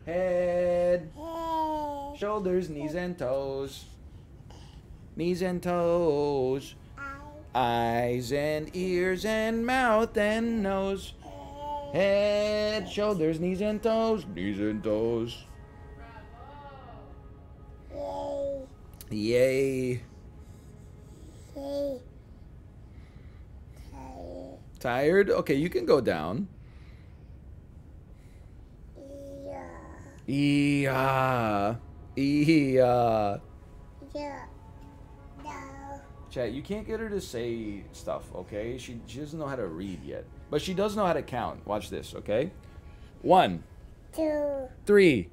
Head, shoulders, knees and toes. Knees and toes. Eyes and ears and mouth and nose. Head, shoulders, knees and toes. Knees and toes. Yay. Tired? Okay, you can go down. Yeah. Yeah. Chat, you can't get her to say stuff, okay? She doesn't know how to read yet. But she does know how to count. Watch this, okay? 1, 2, 3,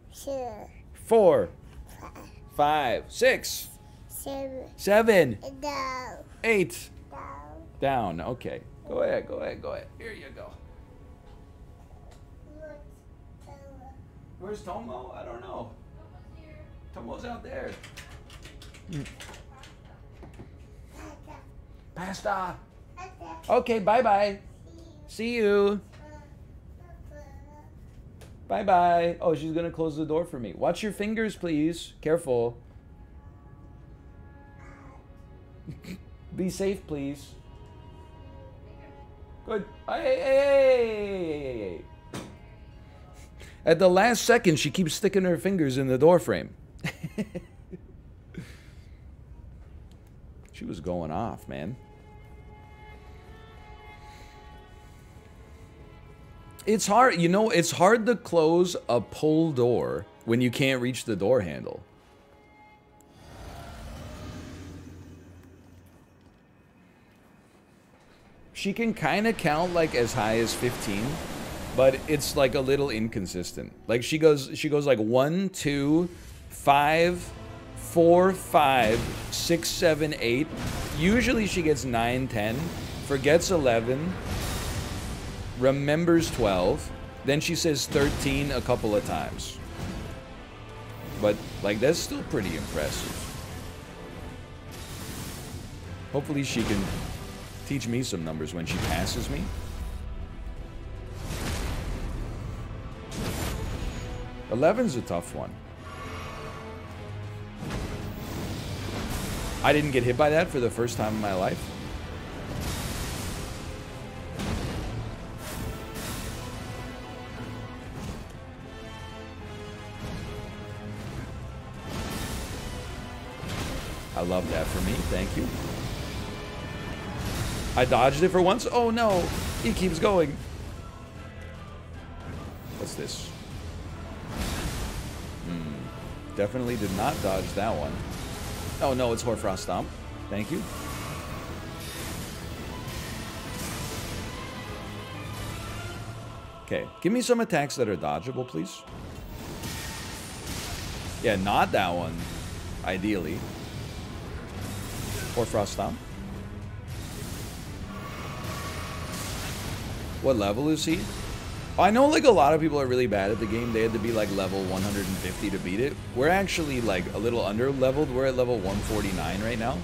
4, 5, 5, 6, 7, 7, 8. Down. Okay. Go ahead. Here you go. Where's Tomo? I don't know. Tomo's out there. Pasta. Okay, bye-bye. See you. Bye-bye. Oh, she's going to close the door for me. Watch your fingers, please. Careful. Be safe, please. Good. Hey. At the last second, she keeps sticking her fingers in the door frame. She was going off, man. It's hard, you know, it's hard to close a pull door when you can't reach the door handle. She can kind of count like as high as 15, but it's like a little inconsistent. Like she goes like 1, 2, 5, 4, 5, 6, 7, 8. Usually she gets 9, 10, forgets 11, remembers 12, then she says 13 a couple of times. But like that's still pretty impressive. Hopefully she can teach me some numbers when she passes me. 11's a tough one. I didn't get hit by that for the first time in my life. I love that for me. Thank you. I dodged it for once. Oh no, he keeps going. What's this? Definitely did not dodge that one. Oh no, it's Hoarfrost Stomp. Thank you. Okay, give me some attacks that are dodgeable, please. Yeah, not that one, ideally. Hoarfrost Stomp. What level is he? I know like a lot of people are really bad at the game. They had to be like level 150 to beat it. We're actually like a little under leveled. We're at level 149 right now.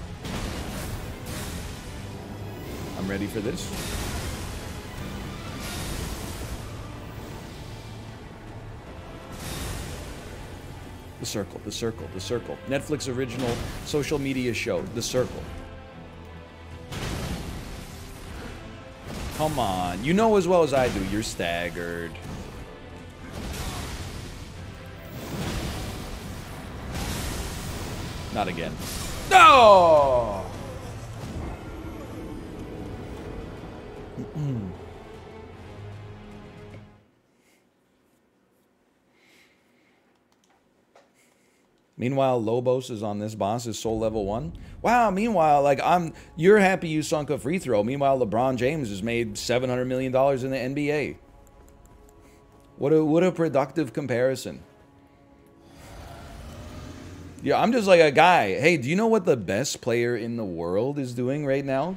I'm ready for this. The Circle, The Circle, The Circle. Netflix original social media show, The Circle. Come on. You know as well as I do, you're staggered. Not again. No! Meanwhile, Lobos is on this boss, is soul level 1. Wow, meanwhile, like you're happy you sunk a free throw. Meanwhile, LeBron James has made $700 million in the NBA. What a productive comparison. Yeah, I'm just like a guy. Hey, do you know what the best player in the world is doing right now?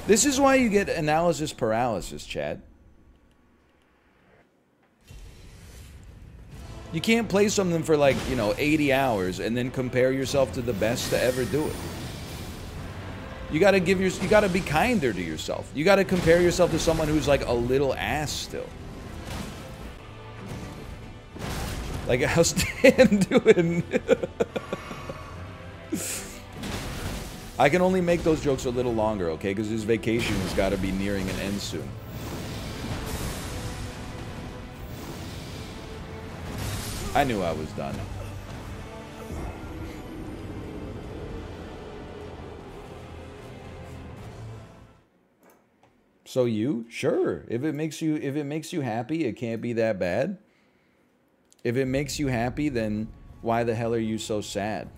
This is why you get analysis paralysis, Chad. You can't play something for like, you know, 80 hours and then compare yourself to the best to ever do it. You gotta you gotta be kinder to yourself. You gotta compare yourself to someone who's like a little ass still. Like, how's Dan doing? I can only make those jokes a little longer, okay? Because his vacation has got to be nearing an end soon. I knew I was done. So you? Sure. If it makes you happy, it can't be that bad. If it makes you happy, then why the hell are you so sad?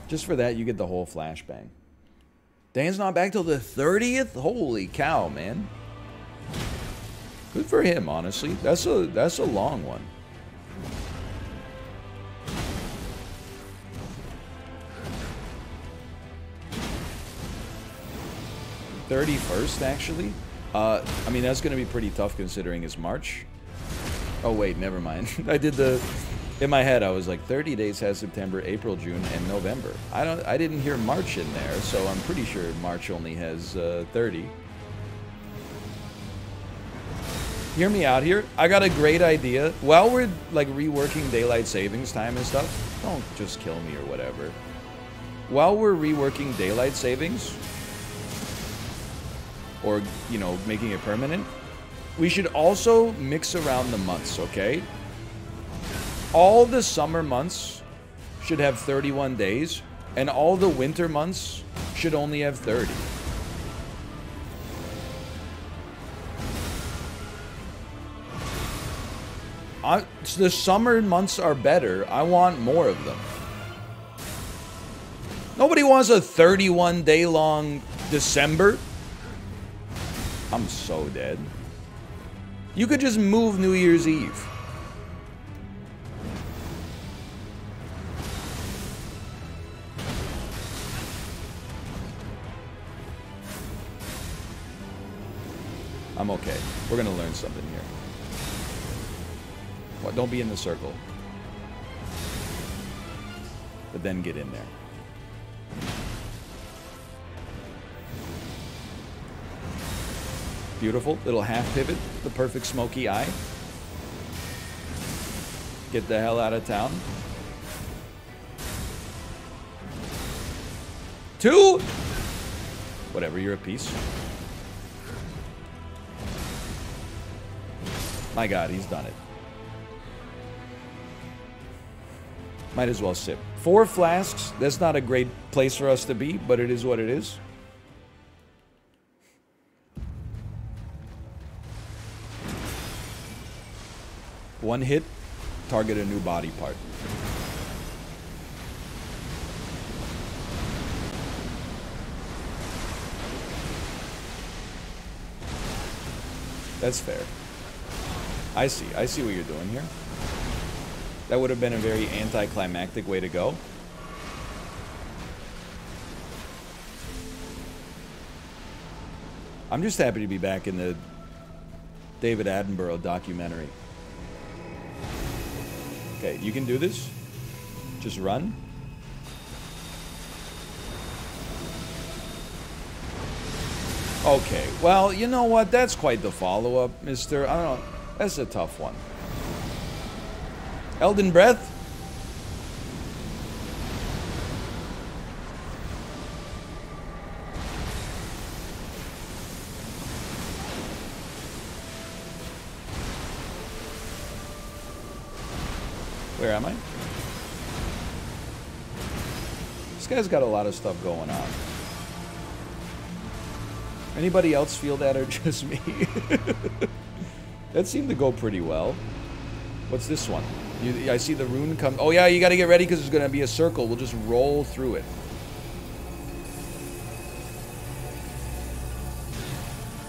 Just for that, you get the whole flashbang. Dan's not back till the 30th? Holy cow, man. Good for him, honestly. That's a long one. 31st, actually? I mean, that's going to be pretty tough considering it's March. Oh, wait, never mind. I did the... In my head, I was like, 30 days has September, April, June, and November. I didn't hear March in there, so I'm pretty sure March only has 30. Hear me out here. I got a great idea. While we're like reworking daylight savings time and stuff, don't just kill me or whatever. While we're reworking daylight savings, or, you know, making it permanent, we should also mix around the months, okay? All the summer months should have 31 days, and all the winter months should only have 30. The summer months are better. I want more of them. Nobody wants a 31-day long December. I'm so dead. You could just move New Year's Eve. I'm okay. We're gonna learn something here. What? Don't be in the circle. But then get in there. Beautiful. Little half pivot. The perfect smoky eye. Get the hell out of town. 2! Whatever, you're a piece. My God, he's done it. Might as well sip. 4 flasks. That's not a great place for us to be, but it is what it is. One hit, target a new body part. That's fair. I see what you're doing here. That would have been a very anticlimactic way to go. I'm just happy to be back in the David Attenborough documentary. Okay, you can do this. Just run. Okay, well, you know what? That's quite the follow-up, mister. I don't know. That's a tough one. Elden Breath? Where am I? This guy's got a lot of stuff going on. Anybody else feel that or just me? That seemed to go pretty well. What's this one? I see the rune come. Oh yeah, you gotta get ready because there's gonna be a circle. We'll just roll through it.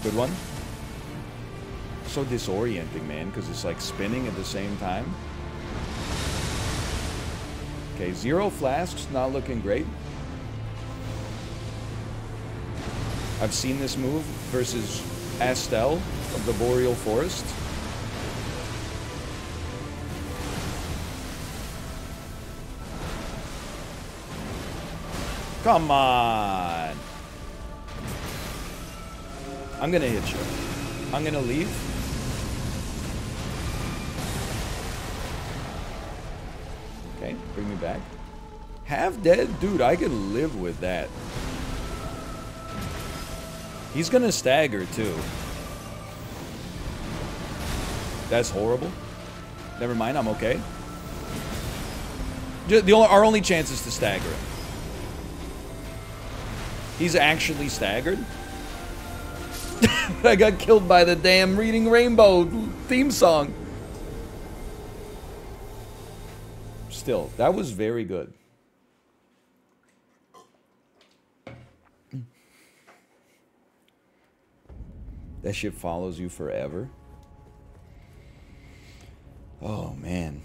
Good one. So disorienting, man, because it's like spinning at the same time. Okay, 0 flasks, not looking great. I've seen this move versus Astel of the Boreal Forest. Come on. I'm gonna hit you. I'm gonna leave. Okay, bring me back. Half dead? Dude, I could live with that. He's gonna stagger, too. That's horrible. Never mind, I'm okay. Our only chance is to stagger him. He's actually staggered? I got killed by the damn Reading Rainbow theme song. Still, that was very good. That shit follows you forever. Oh, man.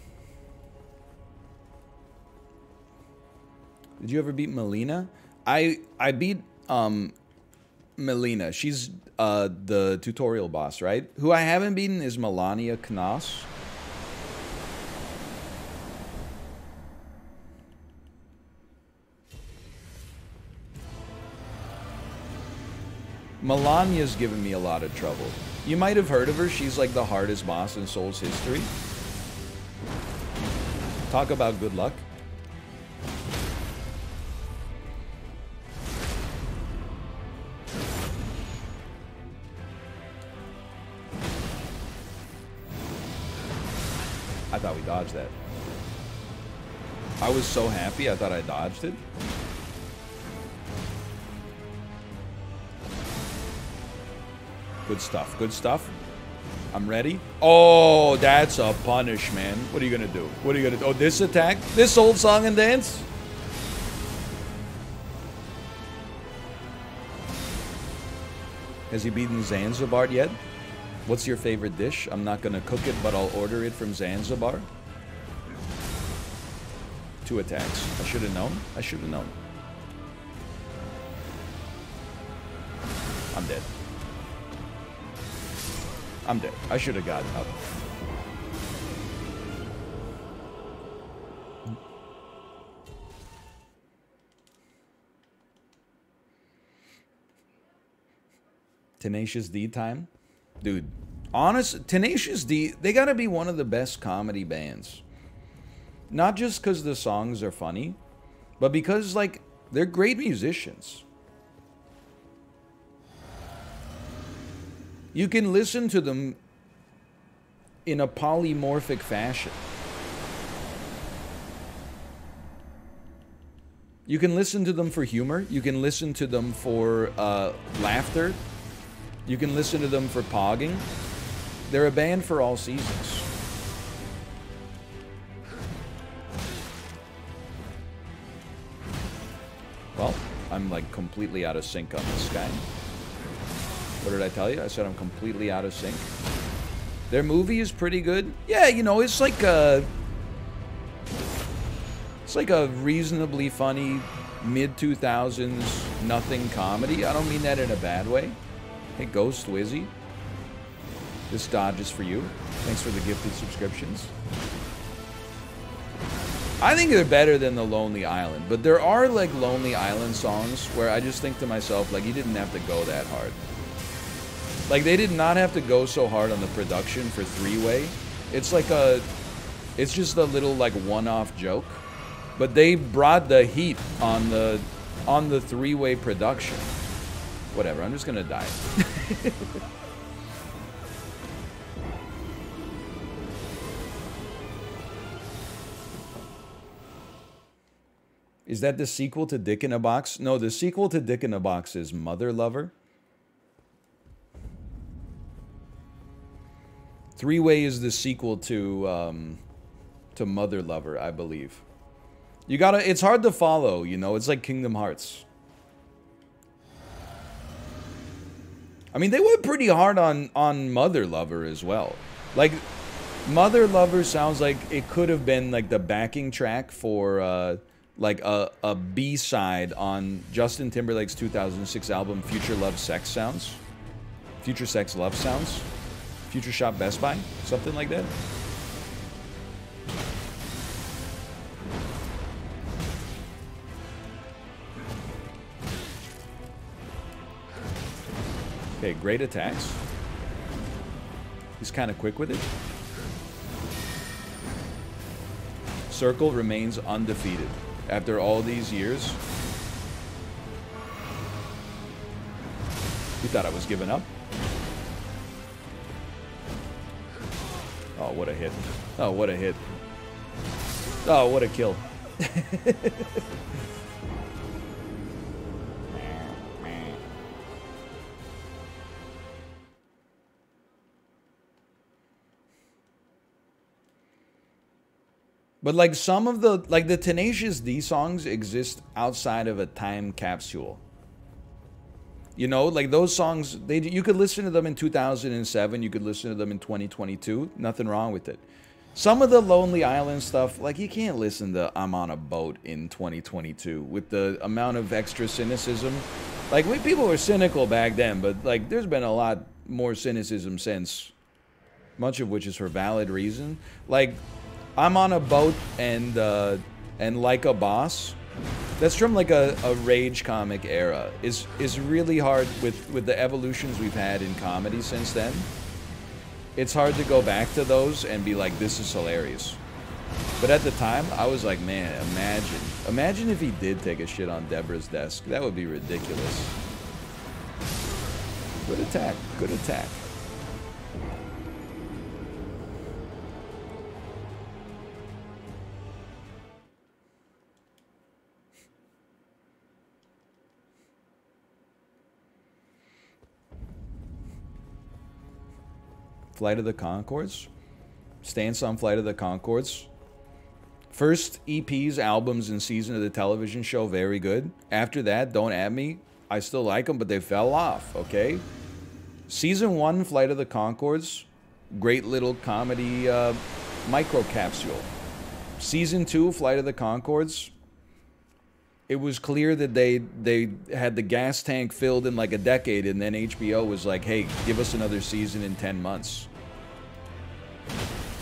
Did you ever beat Melina? I beat Melina. She's the tutorial boss, right? Who I haven't beaten is Melania Knos. Melania's given me a lot of trouble. You might have heard of her. She's like the hardest boss in Souls history. Talk about good luck. I thought we dodged that. I was so happy I thought I dodged it. Good stuff, good stuff. I'm ready. Oh, that's a punish, man. What are you gonna do? What are you gonna do? Oh, this attack? This old song and dance? Has he beaten Zanzibar yet? What's your favorite dish? I'm not gonna cook it, but I'll order it from Zanzibar. 2 attacks. I should have known. I should have known. I'm dead. I'm dead. I should have gotten up. Tenacious D time? Dude, honest, Tenacious D, they gotta be one of the best comedy bands. Not just because the songs are funny, but because, like, they're great musicians. You can listen to them in a polymorphic fashion. You can listen to them for humor. You can listen to them for laughter. You can listen to them for pogging. They're a band for all seasons. Well, I'm like completely out of sync on this guy. What did I tell you? I said I'm completely out of sync. Their movie is pretty good. Yeah, you know, it's like a reasonably funny mid-2000s nothing comedy. I don't mean that in a bad way. Hey, Ghost Wizzy. This dodge is for you. Thanks for the gifted subscriptions. I think they're better than The Lonely Island, but there are like Lonely Island songs where I just think to myself, like, you didn't have to go that hard. Like, they did not have to go so hard on the production for Three-Way. It's like it's just a little like one-off joke, but they brought the heat on the Three-Way production. Whatever, I'm just gonna die. Is that the sequel to Dick in a Box? No, the sequel to Dick in a Box is Mother Lover. Three-Way is the sequel to Mother Lover, I believe. You gotta, it's hard to follow, you know, it's like Kingdom Hearts. I mean, they went pretty hard on Mother Lover as well. Like, Mother Lover sounds like it could have been like the backing track for like a B-side on Justin Timberlake's 2006 album Future Love Sex Sounds. Future Sex Love Sounds. Future Shop Best Buy, something like that. Okay, great attacks. He's kind of quick with it. Circle remains undefeated after all these years. You thought I was giving up? Oh, what a hit. Oh, what a hit. Oh, what a kill. But like some of the, like the Tenacious D songs exist outside of a time capsule. You know, like those songs, you could listen to them in 2007, you could listen to them in 2022, nothing wrong with it. Some of the Lonely Island stuff, like you can't listen to I'm on a Boat in 2022 with the amount of extra cynicism. Like people were cynical back then, but like there's been a lot more cynicism since, much of which is for valid reason. Like I'm on a Boat and Like a Boss, that's from like a rage comic era, is really hard with the evolutions we've had in comedy since then. It's hard to go back to those and be like, this is hilarious. But at the time, I was like, man, imagine if he did take a shit on Deborah's desk. That would be ridiculous. Good attack, good attack. Flight of the Conchords. Stance on Flight of the Conchords. First EPs, albums, and season of the television show, very good. After that, don't at me. I still like them, but they fell off, okay? Season 1, Flight of the Conchords. Great little comedy micro capsule. Season 2, Flight of the Conchords. It was clear that they had the gas tank filled in like a decade, and then HBO was like, hey, give us another season in 10 months.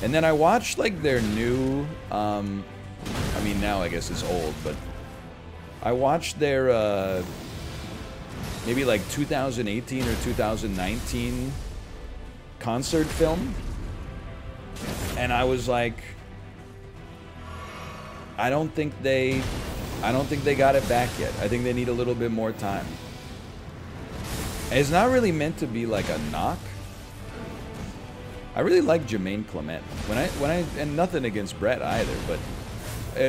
And then I watched like their new, I mean now I guess it's old, but I watched their maybe like 2018 or 2019 concert film, and I was like, I don't think they got it back yet. I think they need a little bit more time. And it's not really meant to be like a knock. I really like Jermaine Clement. When I and nothing against Brett either, but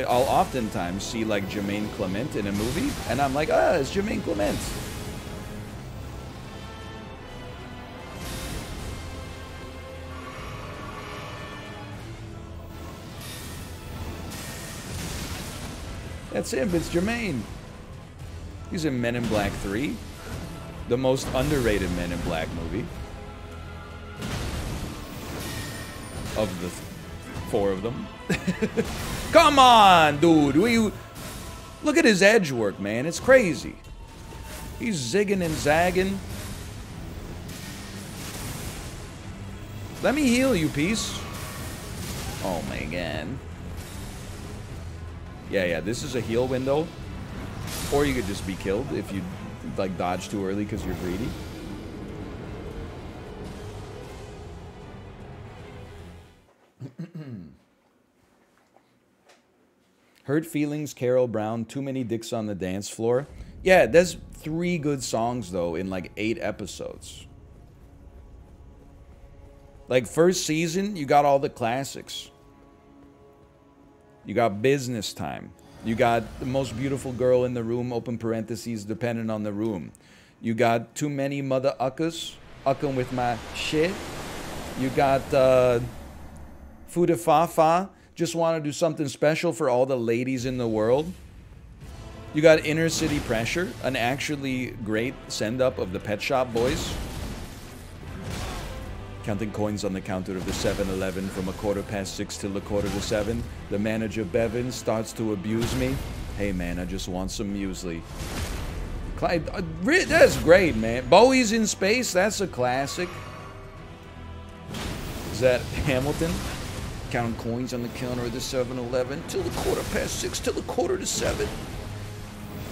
I'll oftentimes see like Jermaine Clement in a movie, and I'm like, ah, it's Jermaine Clement. That's him, it's Jermaine. He's in Men in Black 3. The most underrated Men in Black movie. Of the 4 of them. Come on, dude. Look at his edge work, man. It's crazy. He's zigging and zagging. Let me heal you, piece. Oh my god. Yeah, this is a heal window. Or you could just be killed if you like dodge too early because you're greedy. Hurt Feelings, Carol Brown, Too Many Dicks on the Dance Floor. Yeah, there's 3 good songs though in like 8 episodes. Like first season, you got all the classics. You got Business Time. You got The Most Beautiful Girl in the Room, open parentheses, depending on the room. You got Too Many Mother Uckers, Uckin' with My Shit. You got Fuda Fa Fa, just want to do something special for all the ladies in the world. You got Inner City Pressure, an actually great send-up of the Pet Shop Boys. Counting coins on the counter of the 7-Eleven from 6:15 till 6:45. The manager, Bevan, starts to abuse me. Hey, man, I just want some muesli. That's great, man. Bowie's in Space, that's a classic. Is that Hamilton? Counting coins on the counter of the 7-Eleven till 6:15 till 6:45.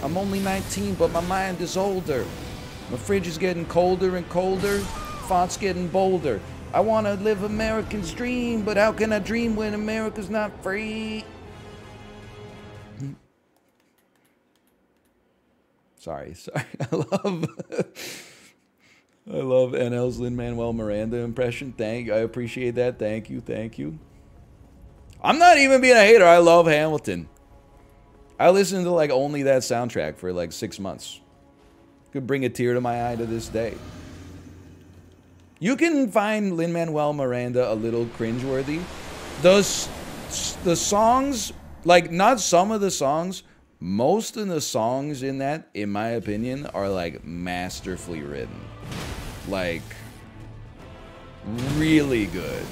I'm only 19, but my mind is older. My fridge is getting colder and colder. Font's getting bolder. I want to live American's dream, but how can I dream when America's not free? Sorry. I love NL's Lin-Manuel Miranda impression. I appreciate that. Thank you. I'm not even being a hater. I love Hamilton. I listened to like only that soundtrack for like 6 months. Could bring a tear to my eye to this day. You can find Lin-Manuel Miranda a little cringeworthy. The songs, like not some of the songs, most of the songs in that, in my opinion, are like masterfully written. Like, really good.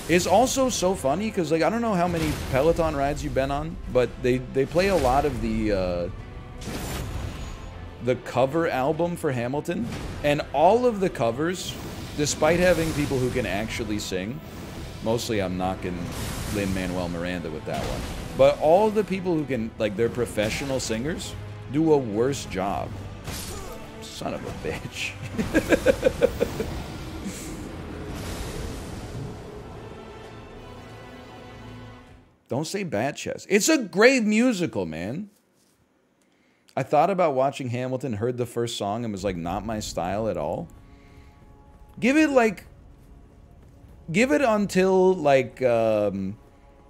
It's also so funny because, like, I don't know how many Peloton rides you've been on, but they play a lot of the cover album for Hamilton, and all of the covers, despite having people who can actually sing, mostly I'm knocking Lin-Manuel Miranda with that one, but all the people who can, like, they're professional singers, do a worse job. Son of a bitch. Don't say bad chess. It's a great musical, man. I thought about watching Hamilton, heard the first song, and was like, not my style at all. Give it until, like,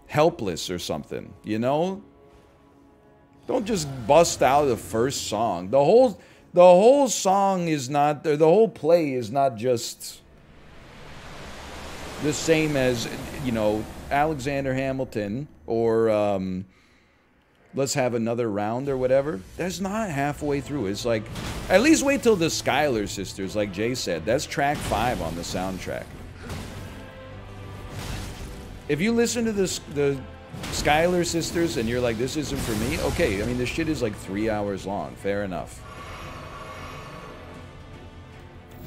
Helpless or something, you know? Don't just bust out the first song. The whole song is not, the whole play is not just the same as, you know, Alexander Hamilton or Let's Have Another Round or whatever. That's not halfway through. It's like, at least wait till the Schuyler Sisters, like Jay said. That's track 5 on the soundtrack. If you listen to the Schuyler Sisters and you're like, this isn't for me, okay, I mean, this shit is like 3 hours long. Fair enough.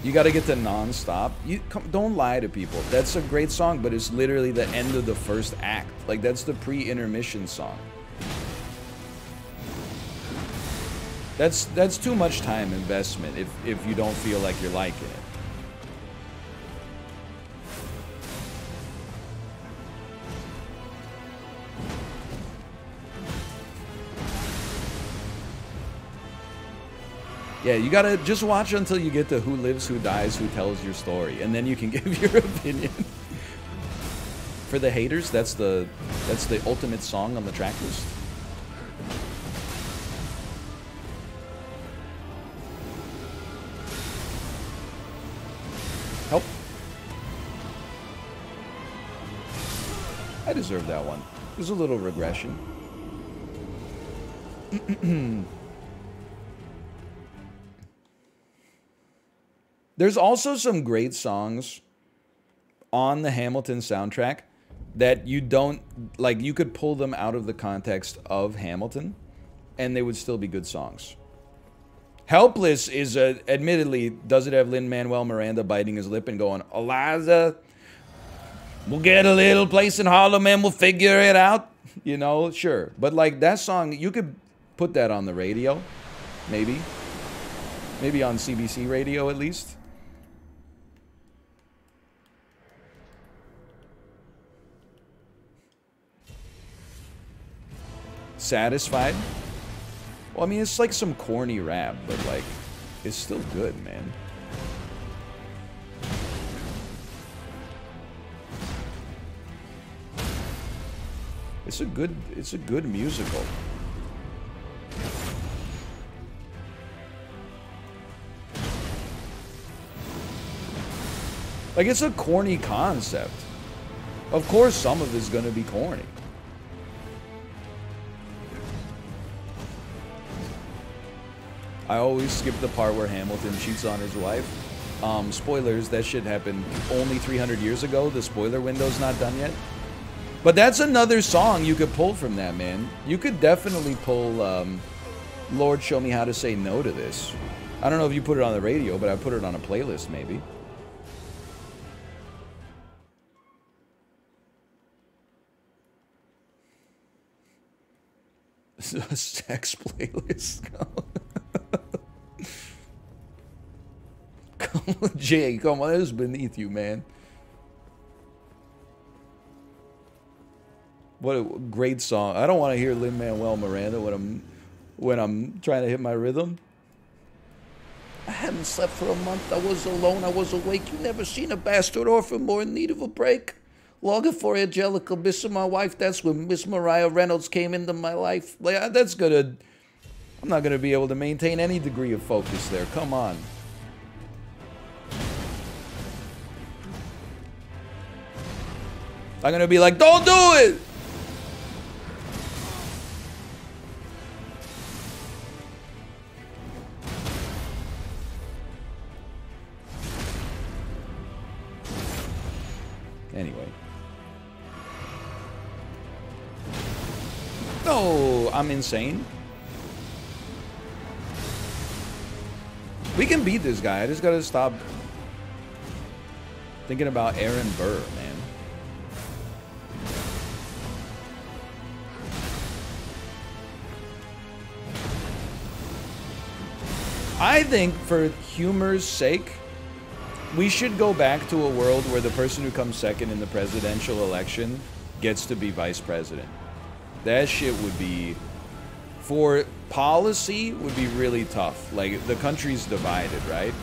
You gotta get to non-stop. Don't lie to people. That's a great song, but it's literally the end of the first act. Like, that's the pre-intermission song. That's too much time investment if you don't feel like you're liking it. Yeah, you gotta just watch until you get to Who Lives, Who Dies, Who Tells Your Story, and then you can give your opinion. For the haters, that's the ultimate song on the track list. Help. I deserve that one. There's a little regression. There's also some great songs on the Hamilton soundtrack that you don't, like, you could pull them out of the context of Hamilton and they would still be good songs. Helpless is, admittedly, does it have Lin-Manuel Miranda biting his lip and going, Eliza, we'll get a little place in Harlem and we'll figure it out? You know, sure. But, like, that song, you could put that on the radio, maybe. Maybe on CBC radio, at least. Satisfied? Well, I mean, it's like some corny rap, but, like, it's still good, man. It's a good musical. Like, it's a corny concept. Of course, some of it's gonna be corny. I always skip the part where Hamilton cheats on his wife. Spoilers, that shit happened only 300 years ago. The spoiler window's not done yet. But that's another song you could pull from that, man. You could definitely pull Lord, Show Me How to Say No to This. I don't know if you put it on the radio, but I put it on a playlist, maybe. Sex playlist. Come on, Jay, come on, this is beneath you, man. What a great song. I don't want to hear Lin-Manuel Miranda when I'm trying to hit my rhythm. I hadn't slept for a month. I was alone. I was awake. You never seen a bastard orphan more in need of a break. Longing for Angelica, missing my wife. That's when Miss Mariah Reynolds came into my life. Like, that's gonna... I'm not gonna be able to maintain any degree of focus there. Come on. I'm gonna be like, don't do it! Anyway. No, I'm insane. We can beat this guy. I just gotta stop thinking about Aaron Burr, man. I think for humor's sake, we should go back to a world where the person who comes second in the presidential election gets to be vice president. That shit would be, for policy, would be really tough. Like, the country's divided, right?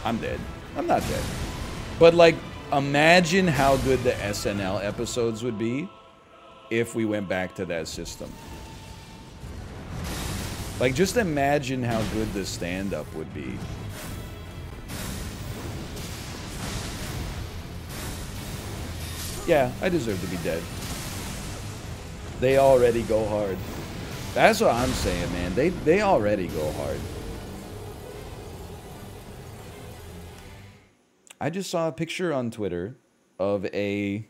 I'm dead. I'm not dead. But, like, imagine how good the SNL episodes would be if we went back to that system. Like, just imagine how good the stand-up would be. Yeah, I deserve to be dead. They already go hard. That's what I'm saying, man. They already go hard. I just saw a picture on Twitter of a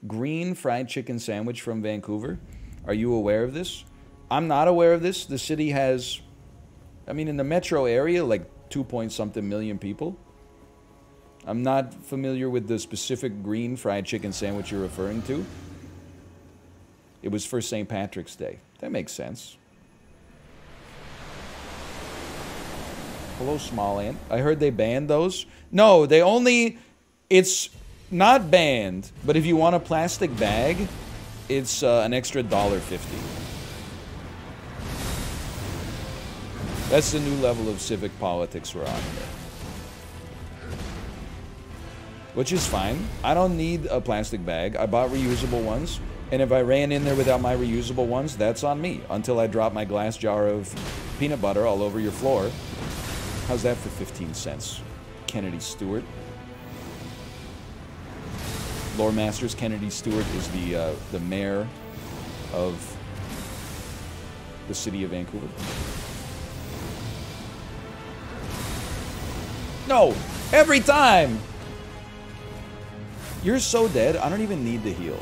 green fried chicken sandwich from Vancouver. Are you aware of this? I'm not aware of this. The city has, I mean, in the metro area, like 2-point-something million people. I'm not familiar with the specific green fried chicken sandwich you're referring to. It was for St. Patrick's Day. That makes sense. Hello, Small Ant. I heard they banned those. No, they only... It's not banned, but if you want a plastic bag, it's an extra $1.50. That's the new level of civic politics we're on here. Which is fine. I don't need a plastic bag. I bought reusable ones. And if I ran in there without my reusable ones, that's on me. Until I drop my glass jar of peanut butter all over your floor. How's that for 15 cents? Kennedy Stewart. Lore Masters Kennedy Stewart is the mayor of the city of Vancouver. No! Every time! You're so dead, I don't even need to heal.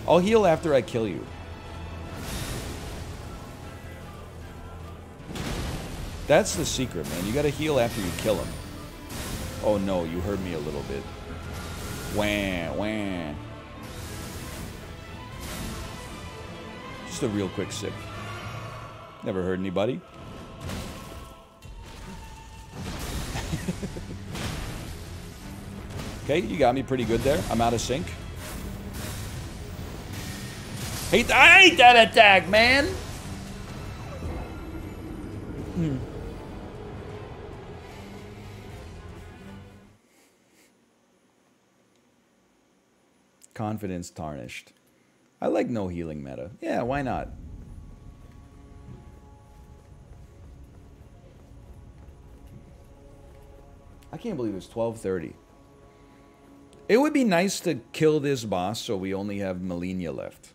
I'll heal after I kill you. That's the secret, man. You gotta heal after you kill him. Oh no, you hurt me a little bit. Wah, wah. Just a real quick sip. Never hurt anybody. Okay, you got me pretty good there. I'm out of sync. I hate that attack, man! Confidence tarnished. I like no healing meta. Yeah, why not? I can't believe it's 12:30. It would be nice to kill this boss so we only have Melina left.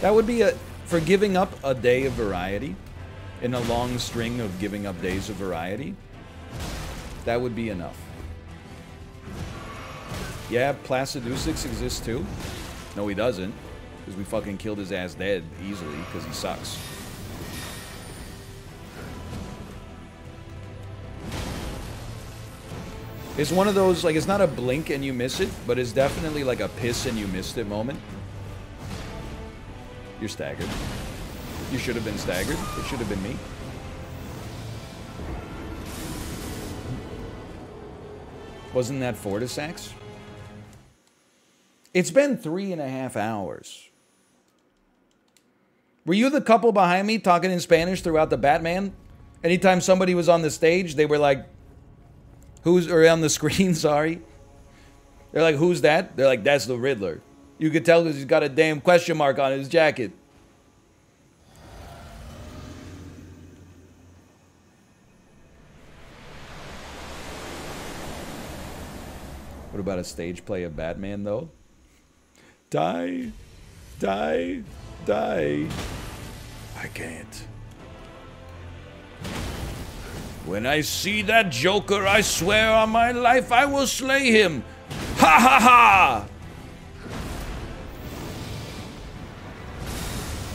That would be for giving up a day of variety in a long string of giving up days of variety. That would be enough. Yeah, Placidusix exists too. No, he doesn't. Because we fucking killed his ass dead easily because he sucks. It's one of those, like, it's not a blink and you miss it, but it's definitely like a piss and you missed it moment. You're staggered. You should have been staggered. It should have been me. Wasn't that Fortisax? It's been 3.5 hours. Were you the couple behind me talking in Spanish throughout the Batman? Anytime somebody was on the stage, they were like, who's, or on the screen, sorry. They're like, who's that? They're like, that's the Riddler. You could tell because he's got a damn question mark on his jacket. What about a stage play of Batman, though? Die, die, die. I can't. When I see that Joker, I swear on my life I will slay him. Ha ha ha!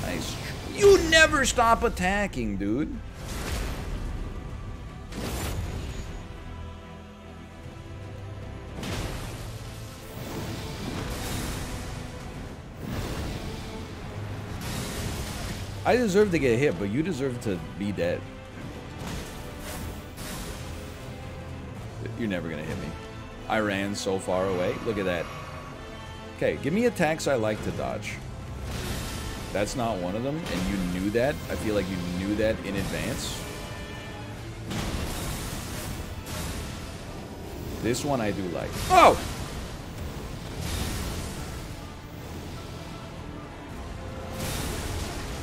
Nice. You never stop attacking, dude. I deserve to get hit, but you deserve to be dead. You're never gonna hit me. I ran so far away. Look at that. Okay, give me attacks I like to dodge. That's not one of them, and you knew that. I feel like you knew that in advance. This one I do like. Oh!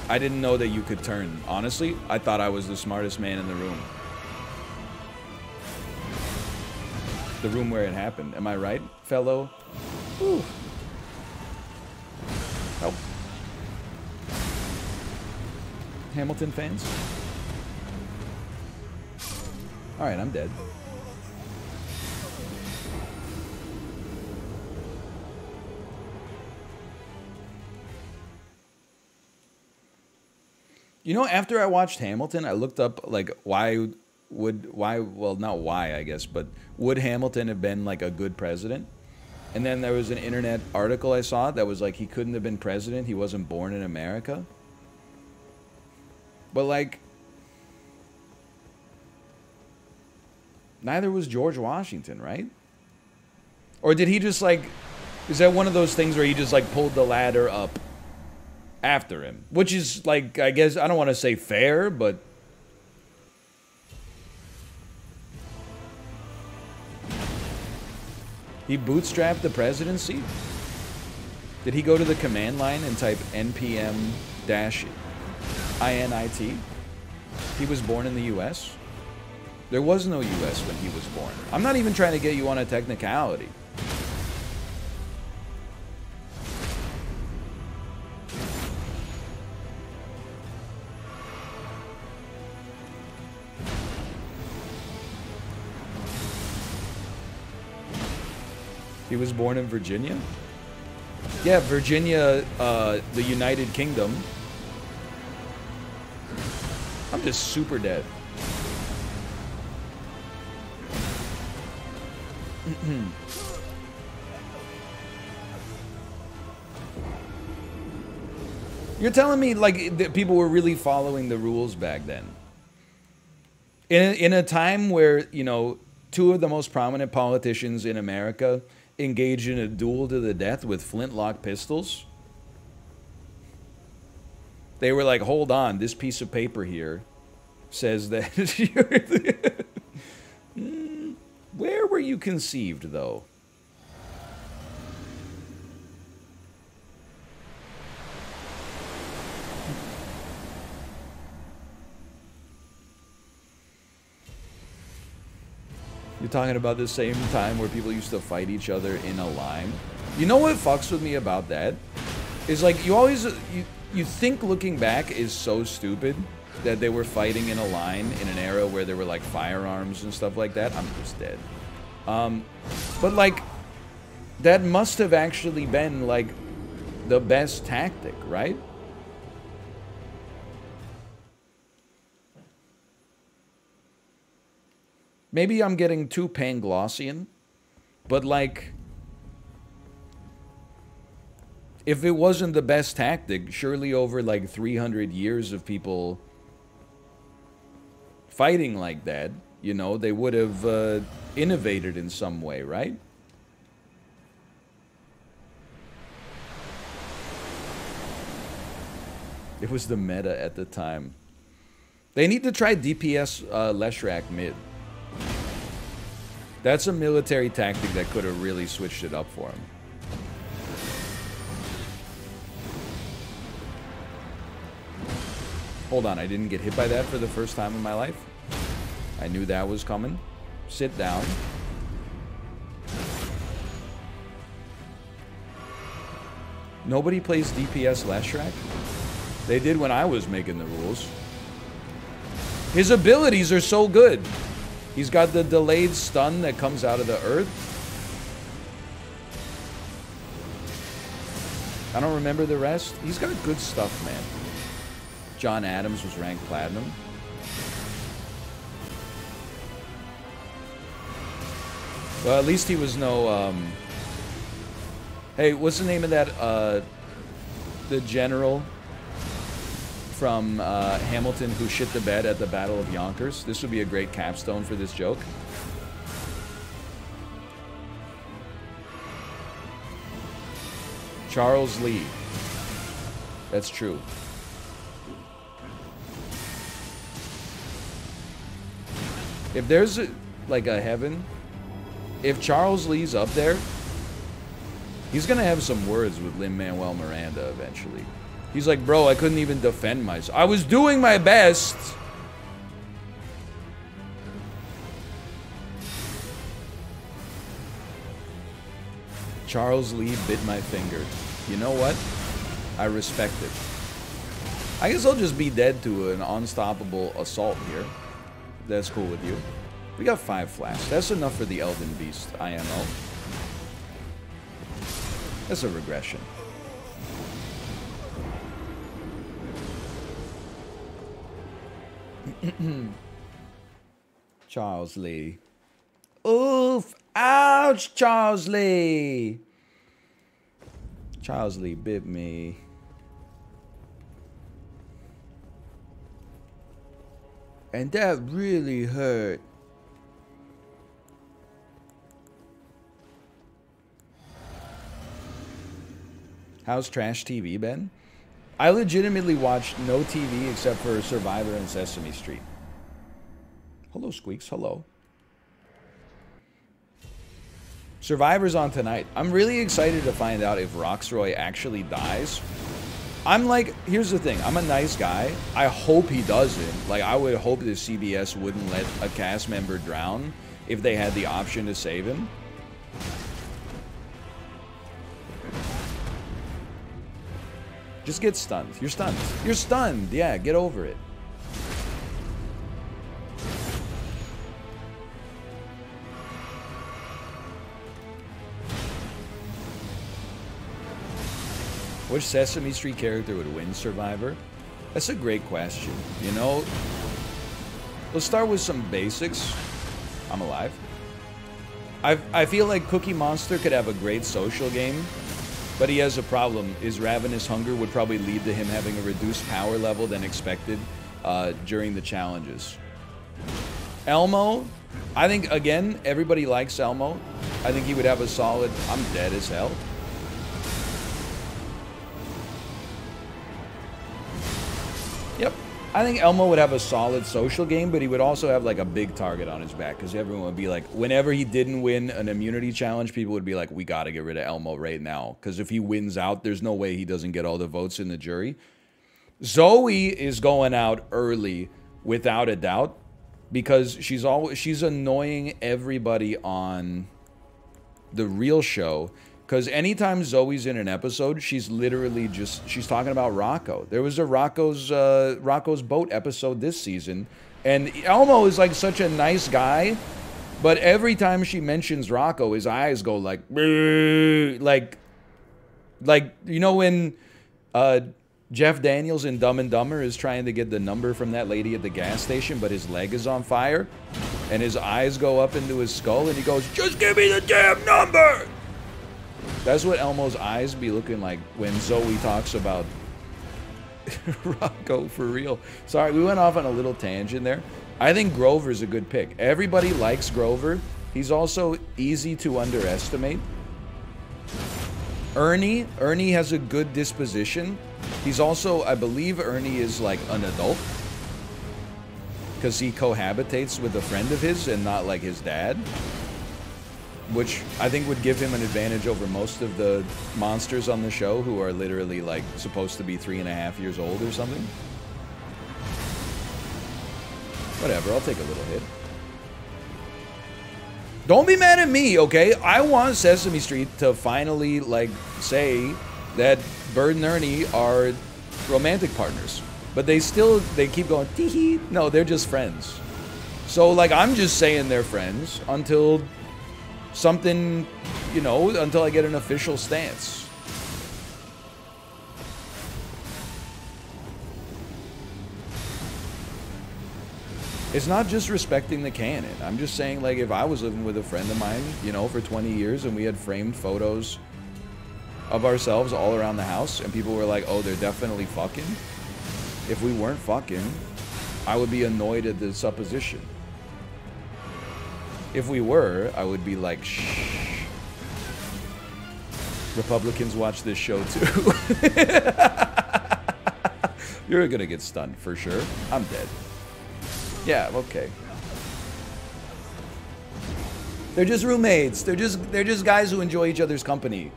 I didn't know that you could turn. Honestly, I thought I was the smartest man in the room. The room where it happened. Am I right, fellow? Whew. Help. Hamilton fans? Alright, I'm dead. You know, after I watched Hamilton, I looked up, like, well, not why, I guess, but would Hamilton have been, like, a good president? And then there was an internet article I saw that was like, he couldn't have been president, he wasn't born in America. But, like, neither was George Washington, right? Or did he just, like, is that one of those things where he just, like, pulled the ladder up after him? Which is, like, I guess, I don't want to say fair, but he bootstrapped the presidency? Did he go to the command line and type NPM-INIT? He was born in the US? There was no US when he was born. I'm not even trying to get you on a technicality. He was born in Virginia? Yeah, Virginia, the United Kingdom. I'm just super dead. You're telling me, like, that people were really following the rules back then? In a time where, you know, two of the most prominent politicians in America engage in a duel to the death with flintlock pistols? They were like, hold on, this piece of paper here says that where were you conceived, though? You're talking about the same time where people used to fight each other in a line. You know what fucks with me about that? Is like, you always, you think looking back is so stupid that they were fighting in a line in an era where there were like firearms and stuff like that. I'm just dead. But like, that must have actually been like the best tactic, right? Maybe I'm getting too Panglossian, but like, if it wasn't the best tactic, surely over like 300 years of people fighting like that, you know, they would have innovated in some way, right? It was the meta at the time. They need to try DPS Leshrac mid. That's a military tactic that could have really switched it up for him. Hold on, I didn't get hit by that for the first time in my life. I knew that was coming. Sit down. Nobody plays DPS Leshrac? They did when I was making the rules. His abilities are so good. He's got the delayed stun that comes out of the earth. I don't remember the rest. He's got good stuff, man. John Adams was ranked platinum. Well, at least he was no, Hey, what's the name of that, the general from Hamilton who shit the bed at the Battle of Yonkers? This would be a great capstone for this joke. Charles Lee. That's true. If there's like a heaven, if Charles Lee's up there, he's gonna have some words with Lin-Manuel Miranda eventually. He's like, bro, I couldn't even defend myself. I was doing my best. Charles Lee bit my finger. You know what? I respect it. I guess I'll just be dead to an unstoppable assault here. That's cool with you. We got 5 flasks. That's enough for the Elden Beast IMO. That's a regression. Charles Lee. Oof! Ouch! Charles Lee! Charles Lee bit me. And that really hurt. How's trash TV been? I legitimately watched no TV except for Survivor and Sesame Street. Hello, Squeaks. Hello. Survivor's on tonight. I'm really excited to find out if Roxroy actually dies. I'm like, here's the thing. I'm a nice guy. I hope he doesn't. Like, I would hope that CBS wouldn't let a cast member drown if they had the option to save him. Just get stunned. You're stunned. You're stunned. Yeah, get over it. Which Sesame Street character would win Survivor? That's a great question. You know, let's start with some basics. I'm alive. I feel like Cookie Monster could have a great social game, but he has a problem. His ravenous hunger would probably lead to him having a reduced power level than expected during the challenges. Elmo, I think, again, everybody likes Elmo. I think he would have a solid... I'm dead as hell. Yep. I think Elmo would have a solid social game, but he would also have like a big target on his back because everyone would be like, whenever he didn't win an immunity challenge, people would be like, we got to get rid of Elmo right now. Because if he wins out, there's no way he doesn't get all the votes in the jury. Zoe is going out early without a doubt because she's annoying everybody on the real show. Because anytime Zoe's in an episode, she's literally just... She's talking about Rocco. There was a Rocco's Boat episode this season. And Elmo is like such a nice guy. But every time she mentions Rocco, his eyes go like... Like... Like, you know when uh, Jeff Daniels in Dumb and Dumber is trying to get the number from that lady at the gas station, but his leg is on fire, and his eyes go up into his skull, and he goes, "Just give me the damn number!" That's what Elmo's eyes be looking like when Zoe talks about Rocco for real. Sorry, we went off on a little tangent there. I think Grover's a good pick. Everybody likes Grover. He's also easy to underestimate. Ernie has a good disposition. He's also, I believe Ernie is like an adult, because he cohabitates with a friend of his and not like his dad, which I think would give him an advantage over most of the monsters on the show who are literally like supposed to be 3.5 years old or something. Whatever, I'll take a little hit. Don't be mad at me, okay? I want Sesame Street to finally, like, say that Bert and Ernie are romantic partners. But they keep going, tee-hee. No, they're just friends. So, like, I'm just saying they're friends until something, you know, until I get an official stance. It's not just respecting the canon. I'm just saying, like, if I was living with a friend of mine, you know, for 20 years and we had framed photos of ourselves all around the house and people were like, oh, they're definitely fucking. If we weren't fucking, I would be annoyed at the supposition. If we were, I would be like, shh. Republicans watch this show too. You're gonna get stunned for sure. I'm dead. Yeah, okay. They're just roommates. They're just guys who enjoy each other's company.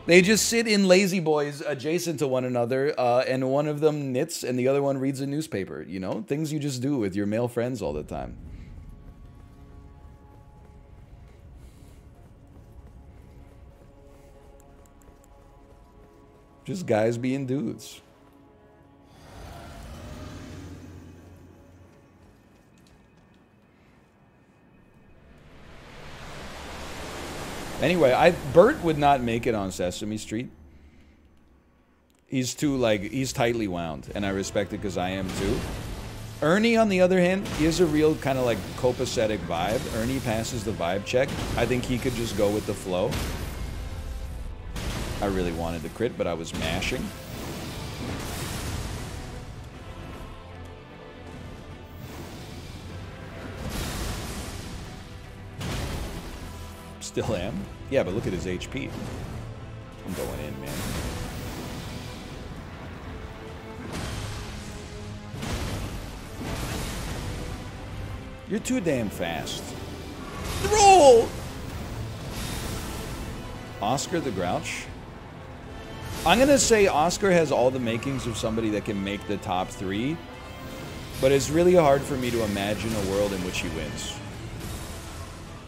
They just sit in lazy boys adjacent to one another, and one of them knits and the other one reads a newspaper, you know? Things you just do with your male friends all the time. Just guys being dudes. Anyway, Bert would not make it on Sesame Street. He's too, like, he's tightly wound, and I respect it because I am too. Ernie, on the other hand, he has a real kind of like copacetic vibe. Ernie passes the vibe check. I think he could just go with the flow. I really wanted to crit, but I was mashing. Still am. Yeah, but look at his HP. I'm going in, man. You're too damn fast. Roll! Oscar the Grouch? I'm gonna say Oscar has all the makings of somebody that can make the top 3, but it's really hard for me to imagine a world in which he wins.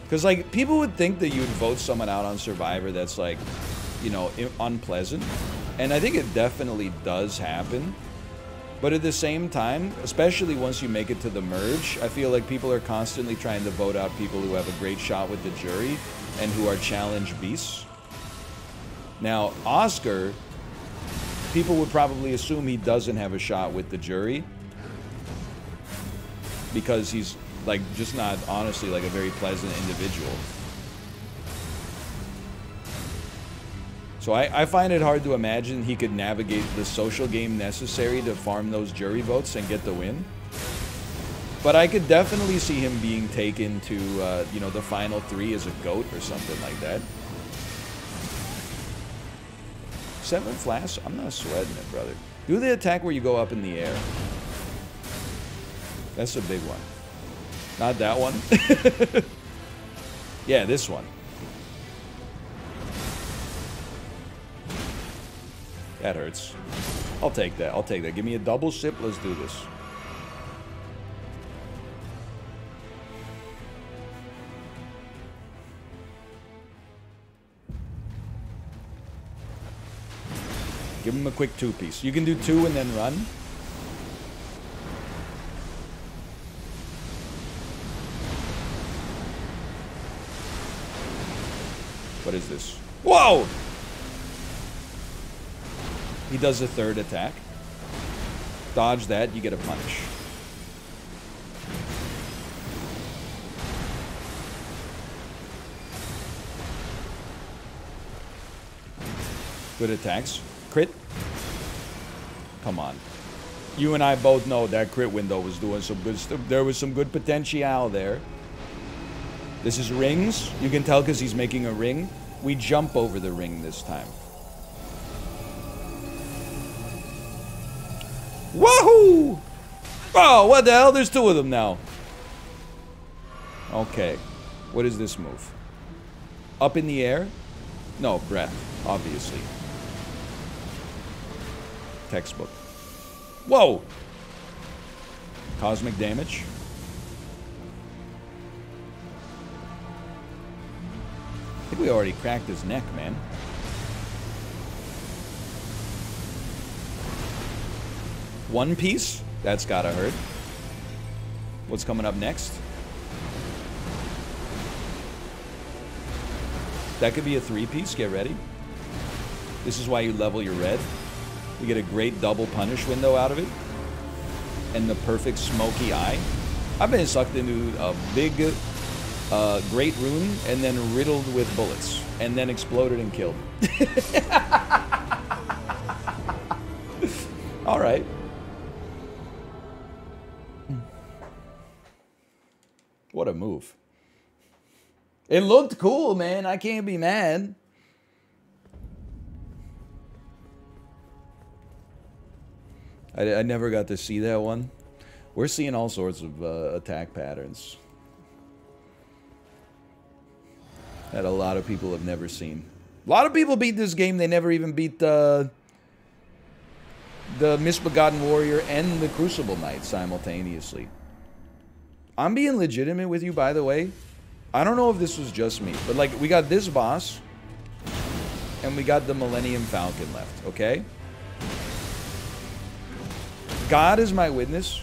Because, like, people would think that you'd vote someone out on Survivor that's, like, you know, unpleasant. And I think it definitely does happen. But at the same time, especially once you make it to the merge, I feel like people are constantly trying to vote out people who have a great shot with the jury and who are challenge beasts. Now, Oscar, people would probably assume he doesn't have a shot with the jury because he's, like, just not, honestly, like, a very pleasant individual. So I find it hard to imagine he could navigate the social game necessary to farm those jury votes and get the win. But I could definitely see him being taken to, you know, the final 3 as a GOAT or something like that. 7 flash? I'm not sweating it, brother. Do the attack where you go up in the air. That's a big one. Not that one. Yeah, this one. That hurts. I'll take that. I'll take that. Give me a double sip. Let's do this. Give him a quick 2-piece. You can do 2 and then run. What is this? Whoa! He does a third attack. Dodge that, you get a punish. Good attacks. Crit. Come on. You and I both know that crit window was doing some good stuff. There was some good potential there. This is rings. You can tell because he's making a ring. We jump over the ring this time. Wahoo! Oh, what the hell? There's two of them now. Okay. What is this move? Up in the air? No, breath, obviously. Textbook. Whoa! Cosmic damage. I think we already cracked his neck, man. One piece? That's gotta hurt. What's coming up next? That could be a 3-piece. Get ready. This is why you level your red. You get a great double punish window out of it. And the perfect smoky eye. I've been sucked into a big, great rune and then riddled with bullets. And then exploded and killed. Alright. What a move. It looked cool, man. I can't be mad. I never got to see that one. We're seeing all sorts of attack patterns that a lot of people have never seen. A lot of people beat this game. They never even beat the Misbegotten Warrior and the Crucible Knight simultaneously. I'm being legitimate with you, by the way. I don't know if this was just me, but like, we got this boss, and we got the Millennium Falcon left, okay? God is my witness.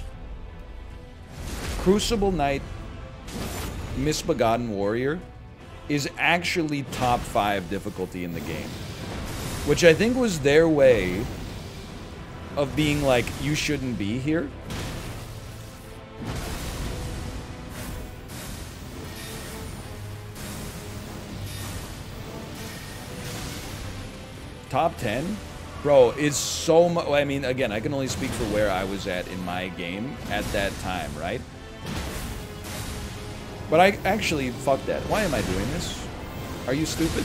Crucible Knight, Misbegotten Warrior is actually top 5 difficulty in the game. Which I think was their way of being like, you shouldn't be here. Top 10? Bro, it's so much. I mean, again, I can only speak for where I was at in my game at that time, right? But I actually, fuck that. Why am I doing this? Are you stupid?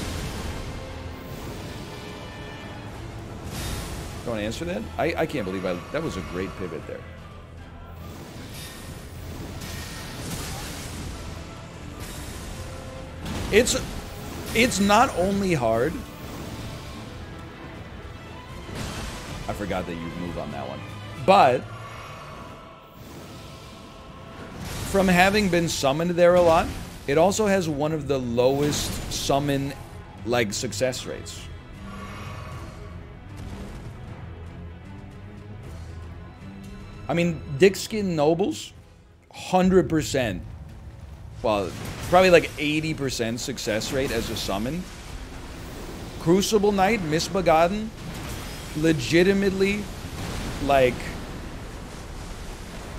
Don't answer that? I can't believe that was a great pivot there. It's not only hard. I forgot that you moved on that one. But from having been summoned there a lot, it also has one of the lowest summon like success rates. I mean, Dickskin Nobles, 100%. Well, probably like 80% success rate as a summon. Crucible Knight, Misbegotten, legitimately, like,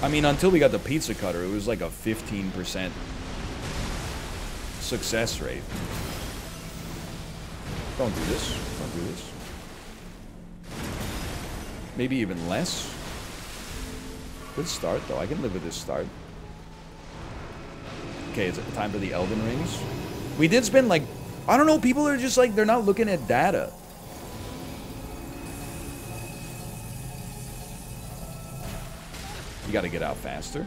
I mean, until we got the pizza cutter, it was like a 15% success rate. Don't do this. Don't do this. Maybe even less. Good start, though. I can live with this start. Okay, it's time for the Elden Rings. We did spend, like, I don't know, people are just, like, they're not looking at data. You gotta get out faster.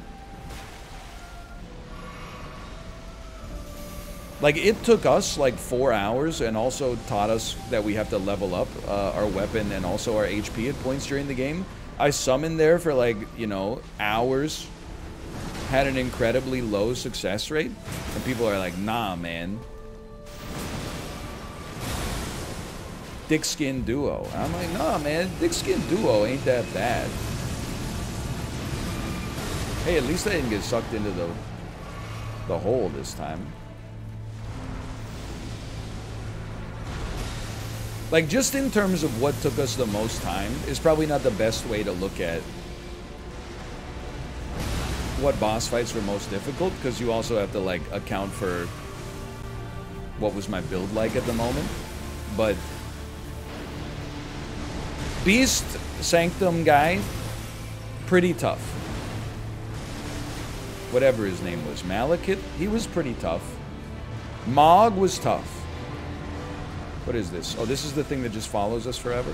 Like, it took us, like, 4 hours and also taught us that we have to level up our weapon and also our HP at points during the game. I summoned there for, like, you know, hours. Had an incredibly low success rate. And people are like, nah, man. Dickskin Duo. I'm like, nah, man. Dickskin Duo ain't that bad. Hey, at least I didn't get sucked into the hole this time. Like, just in terms of what took us the most time is probably not the best way to look at what boss fights were most difficult, because you also have to, like, account for what was my build like at the moment. But Beast Sanctum guy, pretty tough. Whatever his name was, Malekith, he was pretty tough. Mog was tough. What is this? Oh, this is the thing that just follows us forever?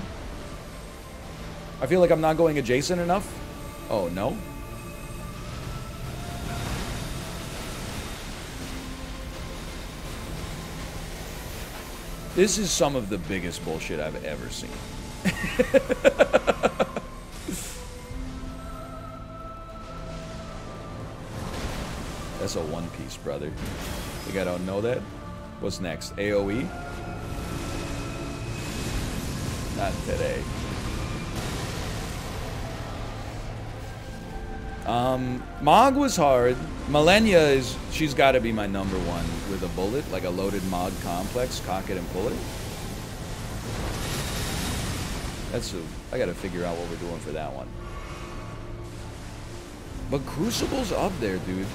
I feel like I'm not going adjacent enough. Oh, no? This is some of the biggest bullshit I've ever seen. That's a One Piece, brother. Think I don't know that? What's next? AoE? Not today. Mog was hard. Malenia is, she's got to be my number one with a bullet, like a loaded Mog complex, cock it and pull it. I got to figure out what we're doing for that one. But Crucible's up there, dude.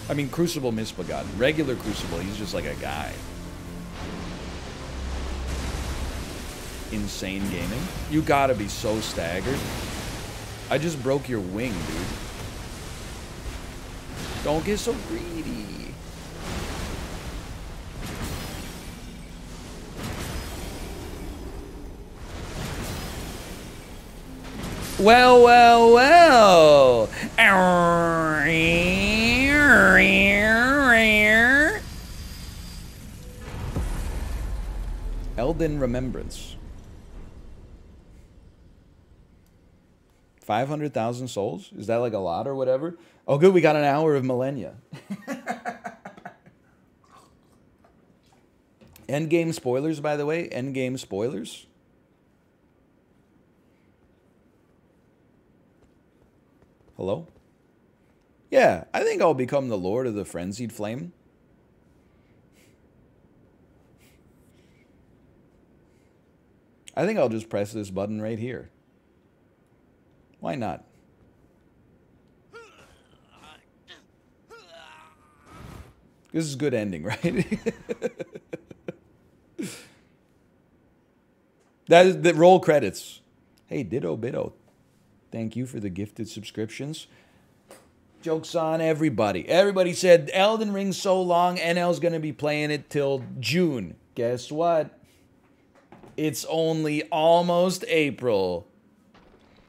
I mean, Crucible misbegotten. Regular Crucible, he's just like a guy. Insane gaming. You gotta be so staggered. I just broke your wing, dude. Don't get so greedy. Well, well, well. Elden Remembrance. 500,000 souls? Is that like a lot or whatever? Oh, good, we got an hour of Malenia. Endgame spoilers, by the way. Endgame spoilers. Hello? Yeah, I think I'll become the Lord of the Frenzied Flame. I think I'll just press this button right here. Why not? This is a good ending, right? That is the roll credits. Hey, Ditto Bitto. Thank you for the gifted subscriptions. Joke's on everybody. Everybody said Elden Ring's so long, NL's going to be playing it till June. Guess what? It's only almost April.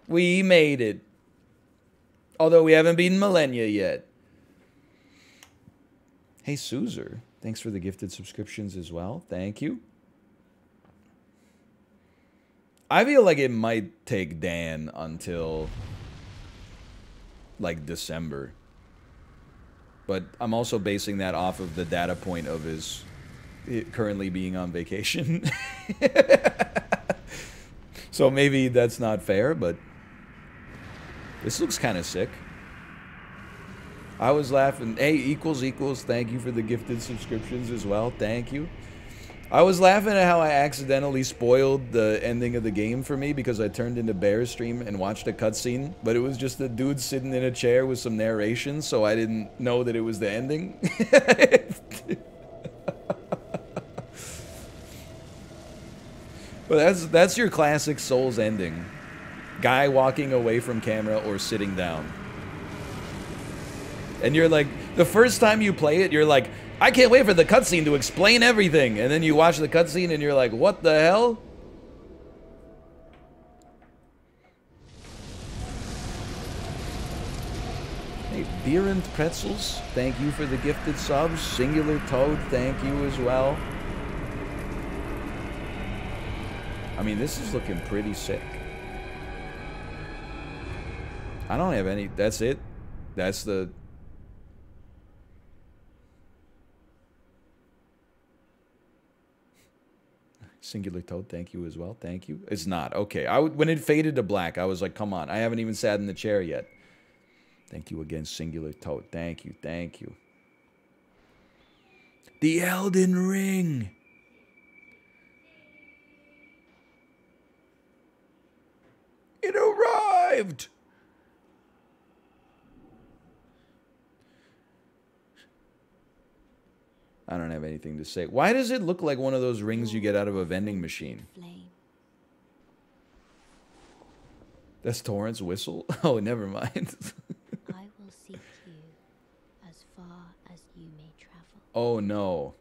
We made it. Although we haven't beaten Malenia yet. Hey, Suzer. Thanks for the gifted subscriptions as well. Thank you. I feel like it might take Dan until, like, December. But I'm also basing that off of the data point of his currently being on vacation. So maybe that's not fair, but this looks kind of sick. I was laughing. Hey, equals equals. Thank you for the gifted subscriptions as well. Thank you. I was laughing at how I accidentally spoiled the ending of the game for me because I turned into Bear's stream and watched a cutscene, but it was just a dude sitting in a chair with some narration, so I didn't know that it was the ending. But that's your classic Souls ending. Guy walking away from camera or sitting down. And you're like, the first time you play it, you're like, I can't wait for the cutscene to explain everything. And then you watch the cutscene and you're like, what the hell? Hey, Beer and Pretzels, thank you for the gifted subs. Singular Toad, thank you as well. I mean, this is looking pretty sick. I don't have any, that's it. That's the... Singular Toad, thank you as well. Thank you. It's not. Okay. When it faded to black, I was like, come on. I haven't even sat in the chair yet. Thank you again, Singular Toad. Thank you. Thank you. The Elden Ring. It arrived! I don't have anything to say. Why does it look like one of those rings you get out of a vending machine? That's Torrent's whistle? Oh, never mind. I will seek you as far as you may travel. Oh, no.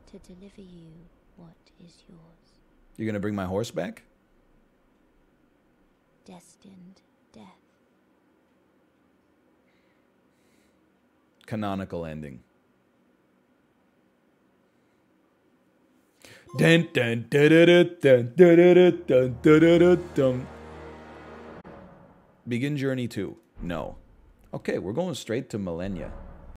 To deliver you what is yours. You're gonna bring my horse back? Destined death. Canonical ending. Dun, dun, dun, dun, dun, dun, dun, dun, dun, dun, dun. Begin journey 2. No. Okay, we're going straight to Millennia.